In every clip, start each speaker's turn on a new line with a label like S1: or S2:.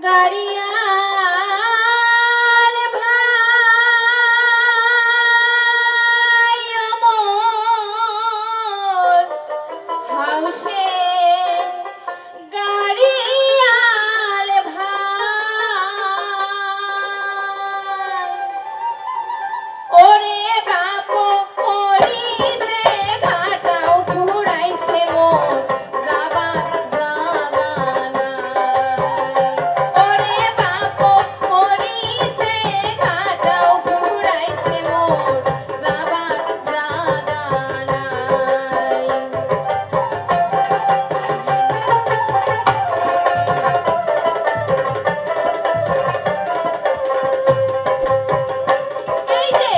S1: গাড়িয়াল ভাই আমার হাউসে গাড়িয়াল ভাই ওরে বাপ পরিছে ঘাটাও ঘুরাইছে মোর যাবার জাগা নাই ওরে বাপ পরিছে ঘাটাও ঘুরাইছে মোর যাবার জাগা নাই এই যে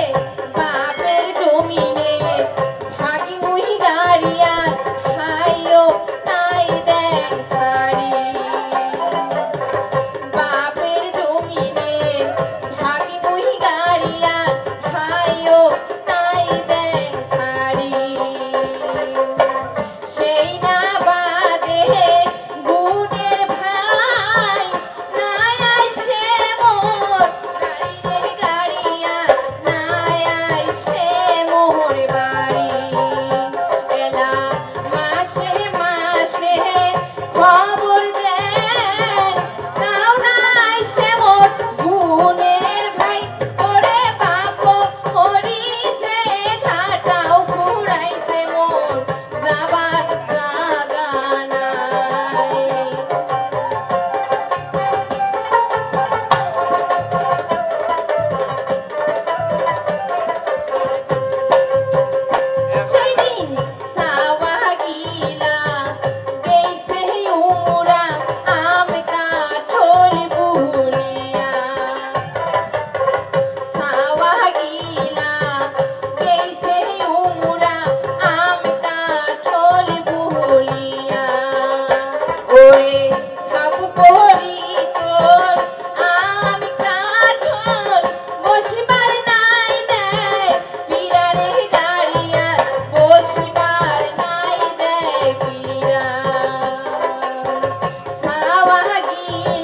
S1: বাপের জমিনে ভাগি মুহি গাড়িয়াল হাইও নাই দেখ সারি বাপের জমিনে ভাগি মুহি গাড়িয়াল হাইও নাই দেখ সারি সেই না বাদে গুণের ভাই নাই আইসে মোর গাড়িরে গাড়িয়া নাই আইসে মোর বাড়ি এলা মাসে মাসে খবর দেন তাও না আইসে মোর গুণের ভাই ওরে বাপ হরিছে ঘাটাও ঘুরাইছে মোর যাবার জাগা নাই সেদিন সাওয়া গিলা গেইছে উমরা আম কাঠল বুলিয়া সাওয়া গিলা গেইছে উমরা আম কাঠল বুলিয়া ওরে থাকু পরি তোর আম কাঠল বসিবার নাই দেয় পিরারে গাড়িয়া বসিবার নাই দেয় পিরা সাওয়া গিলা